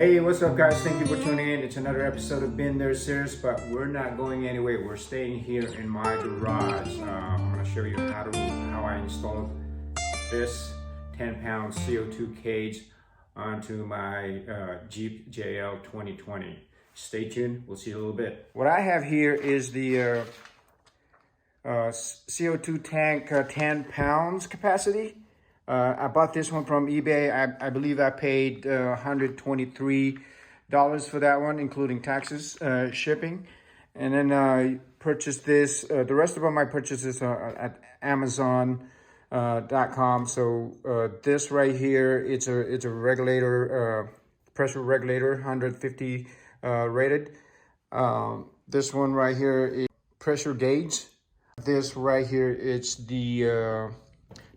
Hey, what's up guys? Thank you for tuning in. It's another episode of Been There Series, but we're not going anywhere. We're staying here in my garage. I'm gonna show you how I installed this 10-pound CO2 cage onto my Jeep JL 2020. Stay tuned, we'll see you in a little bit. What I have here is the CO2 tank 10 pounds capacity. I bought this one from eBay. I believe I paid $123 for that one, including taxes, shipping. And then I purchased this. The rest of my purchases are at Amazon.com. So this right here, it's a regulator, pressure regulator, 150 rated. This one right here is pressure gauge. This right here, it's the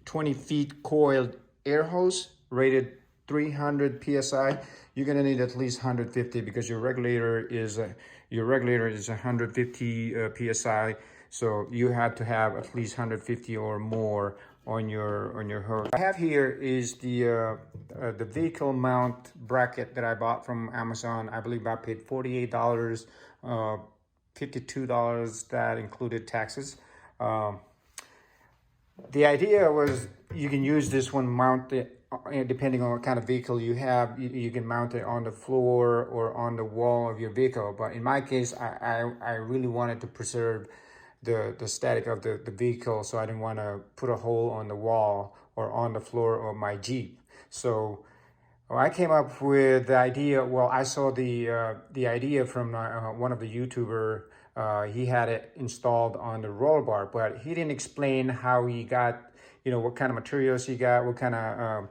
20 feet coiled air hose rated 300 psi. You're gonna need at least 150 because your regulator is 150 psi. So you have to have at least 150 or more on your hose. What I have here is the vehicle mount bracket that I bought from Amazon. I believe I paid $48, $52 that included taxes. The idea was you can use this one mounted, depending on what kind of vehicle you have, you can mount it on the floor or on the wall of your vehicle. But in my case, I really wanted to preserve the static of the vehicle, so I didn't want to put a hole on the wall or on the floor of my Jeep. So I came up with the idea. Well, I saw the idea from one of the YouTuber. He had it installed on the roll bar, but he didn't explain how he got, what kind of materials he got, what kind of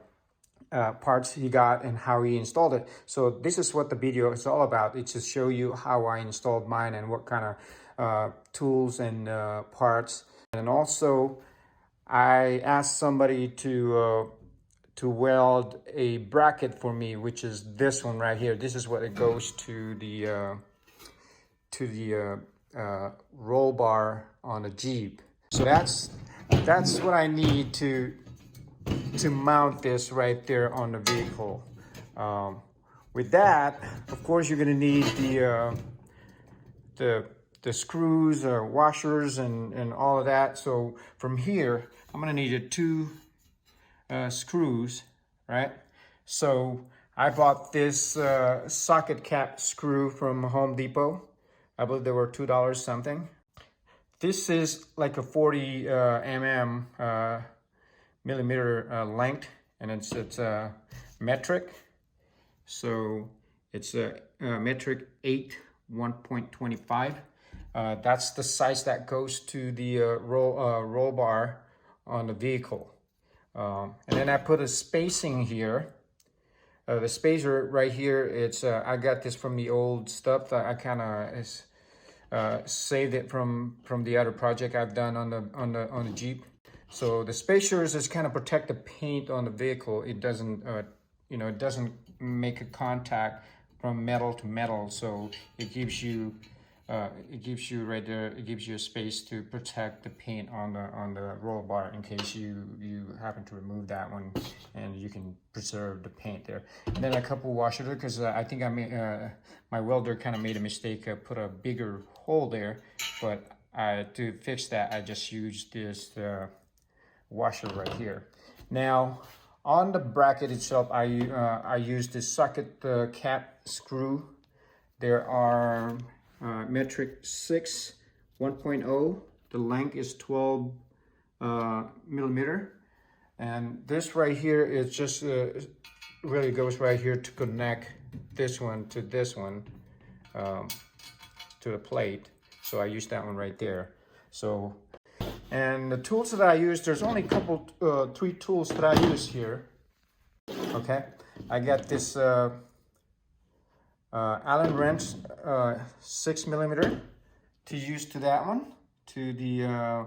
parts he got, and how he installed it. So this is what the video is all about. It's to show you how I installed mine and what kind of tools and parts. And also, I asked somebody to weld a bracket for me, which is this one right here. This is what it goes to the roll bar on a Jeep. So that's what I need to mount this right there on the vehicle. With that, of course, you're gonna need the screws, washers, and all of that. So from here, I'm gonna need two screws, right? So I bought this socket cap screw from Home Depot. I believe they were $2 something. This is like a 40 millimeter length, and it's metric. So it's a metric 8 1.25. That's the size that goes to the roll bar on the vehicle. And then I put a spacing here. The spacer right here, it's I got this from the old stuff that I kind of saved it from the other project I've done on the Jeep. So the spacers is kind of protect the paint on the vehicle. It doesn't it doesn't make a contact from metal to metal. So it gives you right there. It gives you a space to protect the paint on the roll bar in case you happen to remove that one, and you can preserve the paint there. And then a couple washers, because I think I made my welder kind of made a mistake. Put a bigger hole there, but to fix that, I just used this washer right here. Now on the bracket itself, I used this socket cap screw. There are metric 6 1.0. The length is 12 millimeter, and this right here is just really goes right here to connect this one to this one to the plate. So I used that one right there. So, and the tools that I use, there's only a couple 3 tools that I use here. Okay, I got this Allen wrench, 6 millimeter, to use to that one, to the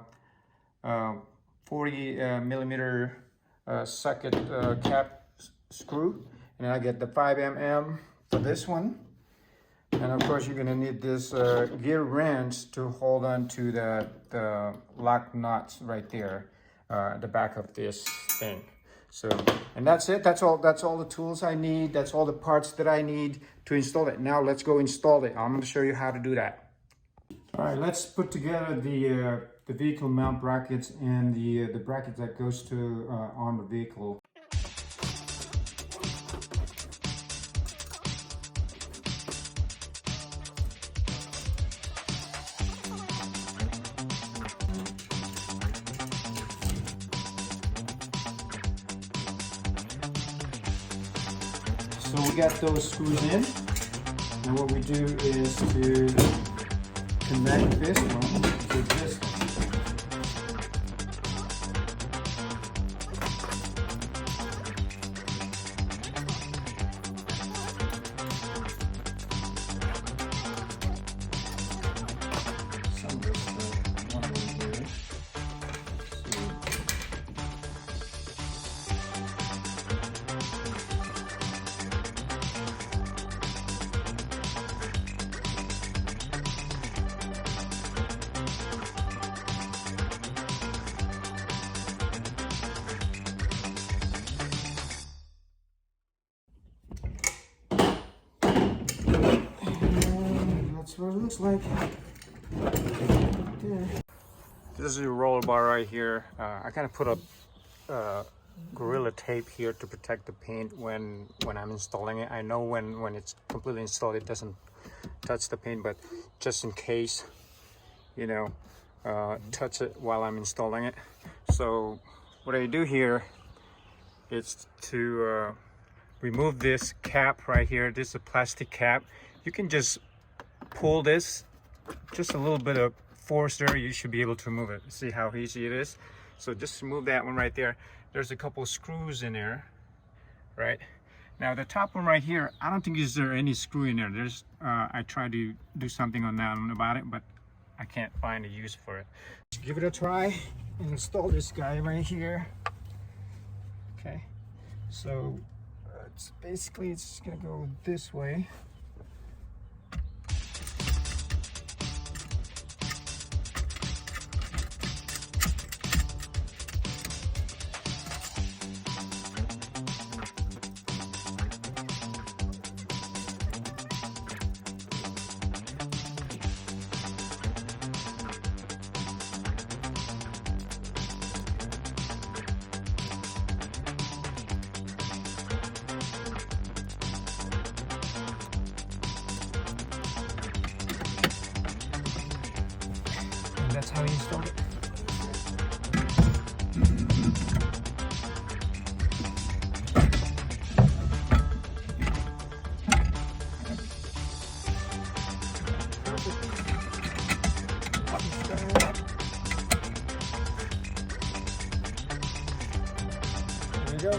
40 millimeter socket cap screw, and I get the 5 mm for this one. And of course, you're gonna need this gear wrench to hold on to the lock nuts right there, the back of this thing. So, and that's it. That's all the tools I need. That's all the parts that I need to install it. Now let's go install it. I'm going to show you how to do that. All right, let's put together the vehicle mount brackets and the bracket that goes to on the vehicle. So we got those screws in, and what we do is to connect this one to this one. Some of this one over here. That's what it looks like. This is your roller bar right here. I kind of put a Gorilla Tape here to protect the paint when I'm installing it. I know when it's completely installed it doesn't touch the paint, but just in case, you know, touch it while I'm installing it. So what I do here is to remove this cap right here. This is a plastic cap. You can just pull this, just a little bit of force there, you should be able to remove it. See how easy it is? So just remove that one right there. There's a couple of screws in there, right? Now the top one right here, I don't think there any screw in there. There's I tried to do something on that one about it, but I can't find a use for it. Let's give it a try and install this guy right here. Okay, so it's basically it's gonna go this way. That's how you install it. There we go.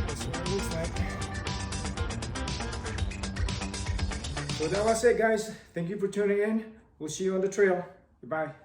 That's what it looks like. So that was it, guys. Thank you for tuning in. We'll see you on the trail. Goodbye.